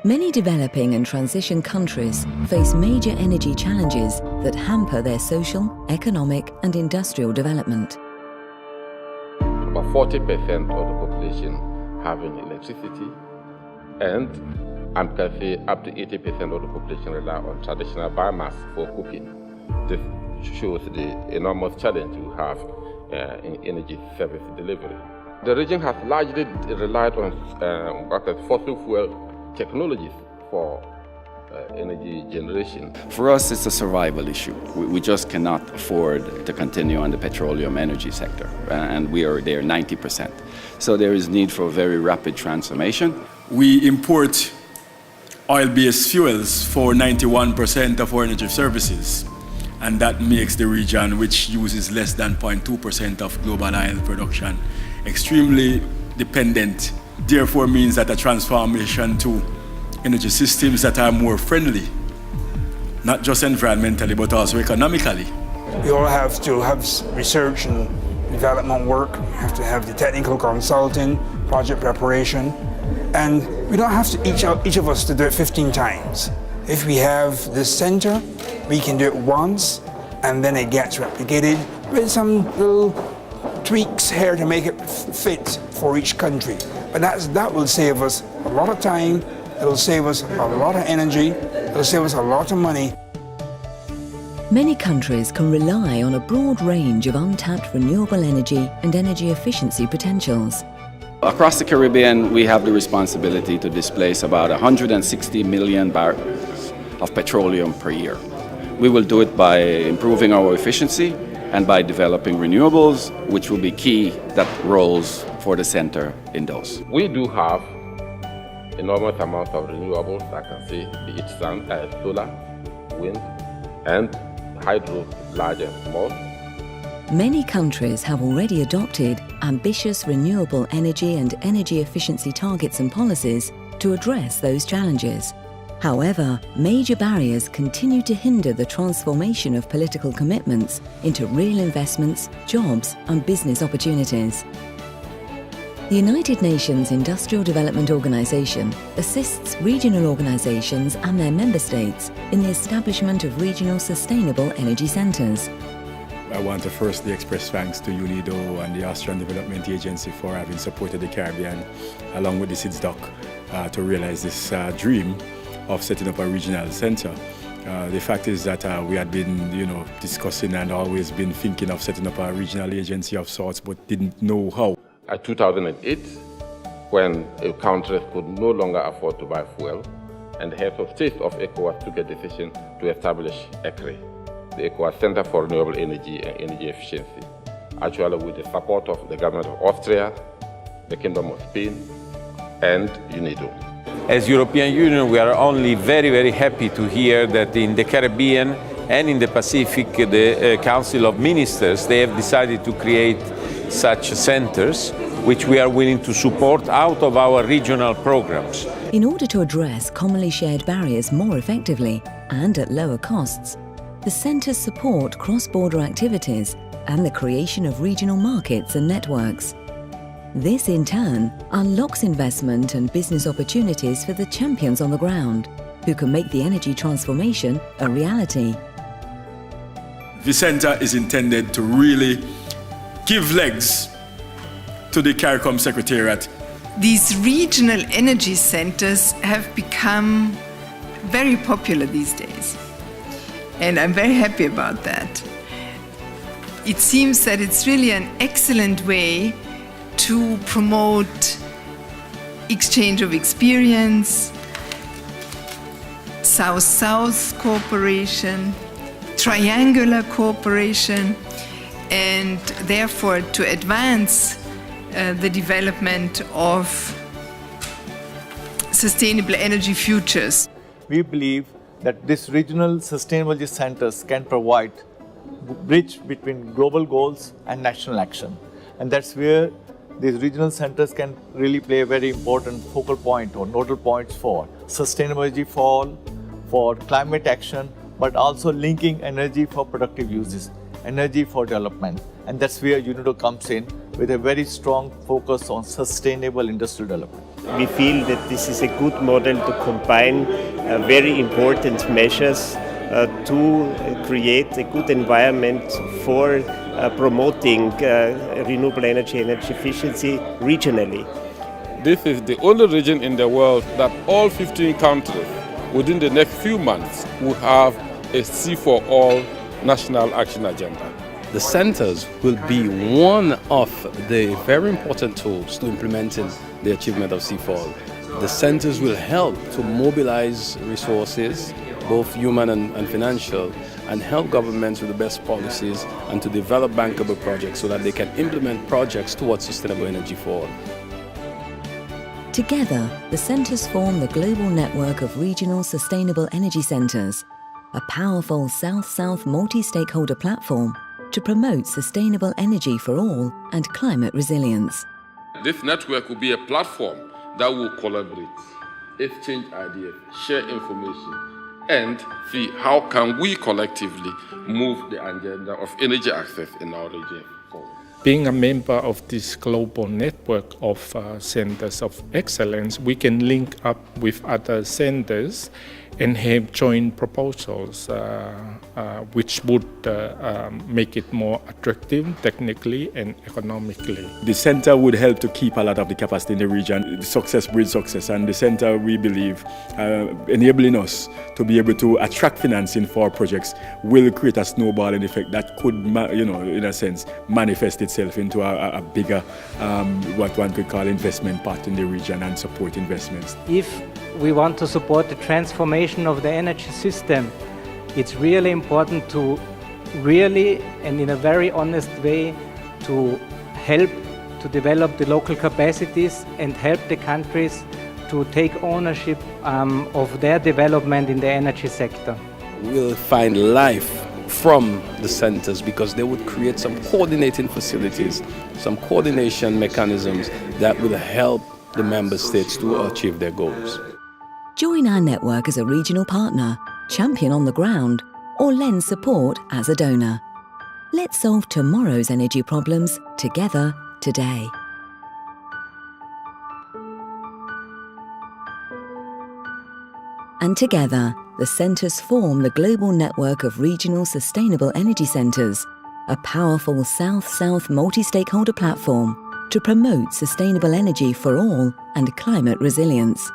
Many developing and transition countries face major energy challenges that hamper their social, economic and industrial development. About 40% of the population having electricity, and I can say up to 80% of the population rely on traditional biomass for cooking. This shows the enormous challenge we have in energy service delivery. The region has largely relied on fossil fuel technologies for energy generation. For us, it's a survival issue. We just cannot afford to continue on the petroleum energy sector, and we are there 90%. So there is need for a very rapid transformation. We import oil-based fuels for 91% of our energy services, and that makes the region, which uses less than 0.2% of global oil production, extremely dependent. Therefore means that a transformation to energy systems that are more friendly, not just environmentally but also economically. We all have to have research and development work, we have to have the technical consulting, project preparation, and we don't have to each of us to do it 15 times. If we have this center, we can do it once and then it gets replicated with some little tweaks here to make it fit for each country. But that will save us a lot of time, it'll save us a lot of energy, it'll save us a lot of money. Many countries can rely on a broad range of untapped renewable energy and energy efficiency potentials. Across the Caribbean, we have the responsibility to displace about 160 million barrels of petroleum per year. We will do it by improving our efficiency and by developing renewables, which will be key roles for the center in those. We do have enormous amounts of renewables, I can say, be it sun, solar, wind, and hydro, large and small. Many countries have already adopted ambitious renewable energy and energy efficiency targets and policies to address those challenges. However, major barriers continue to hinder the transformation of political commitments into real investments, jobs, and business opportunities. The United Nations Industrial Development Organization assists regional organizations and their member states in the establishment of regional sustainable energy centers. I want to firstly express thanks to UNIDO and the Austrian Development Agency for having supported the Caribbean along with the SIDSDOC to realize this dream of setting up a regional center. The fact is that we had been, discussing and always been thinking of setting up a regional agency of sorts, but didn't know how. In 2008, when countries could no longer afford to buy fuel, and the heads of state of ECOWAS took a decision to establish ECRE, the ECOWAS Center for Renewable Energy and Energy Efficiency, actually with the support of the government of Austria, the Kingdom of Spain, and UNIDO. As European Union, we are only very, very happy to hear that in the Caribbean and in the Pacific, the Council of Ministers, they have decided to create such centers, which we are willing to support out of our regional programs. In order to address commonly shared barriers more effectively and at lower costs, the centers support cross-border activities and the creation of regional markets and networks. This, in turn, unlocks investment and business opportunities for the champions on the ground, who can make the energy transformation a reality. The center is intended to really give legs to the CARICOM Secretariat. These regional energy centers have become very popular these days, and I'm very happy about that. It seems that it's really an excellent way to promote exchange of experience, South-South cooperation, triangular cooperation, and therefore to advance the development of sustainable energy futures. We believe that these regional sustainability centers can provide bridge between global goals and national action. And that's where these regional centers can really play a very important focal point or nodal points for sustainable energy for climate action, but also linking energy for productive uses, energy for development. And that's where UNIDO comes in with a very strong focus on sustainable industrial development. We feel that this is a good model to combine very important measures to create a good environment for promoting renewable energy and energy efficiency regionally. This is the only region in the world that all 15 countries within the next few months will have a C4All national action agenda. The centers will be one of the very important tools to implementing the achievement of C4All. The centers will help to mobilize resources, both human and financial, and help governments with the best policies and to develop bankable projects so that they can implement projects towards sustainable energy for all. Together, the centres form the global network of regional sustainable energy centres, a powerful South-South multi-stakeholder platform to promote sustainable energy for all and climate resilience. This network will be a platform that will collaborate, exchange ideas, share information, and see how can we collectively move the agenda of energy access in our region forward. Being a member of this global network of centers of excellence, we can link up with other centers and have joint proposals which would make it more attractive technically and economically. The center would help to keep a lot of the capacity in the region. Success breeds success, and the center, we believe, enabling us to be able to attract financing for projects will create a snowballing effect that could, in a sense, manifest itself into a bigger, what one could call investment part in the region and support investments. If we want to support the transformation of the energy system, it's really important to really and in a very honest way to help to develop the local capacities and help the countries to take ownership of their development in the energy sector. We'll find life from the centers because they would create some coordinating facilities, some coordination mechanisms that will help the member states to achieve their goals. Join our network as a regional partner, champion on the ground, or lend support as a donor. Let's solve tomorrow's energy problems together today. And together, the centres form the global network of regional sustainable energy centres, a powerful South-South multi-stakeholder platform to promote sustainable energy for all and climate resilience.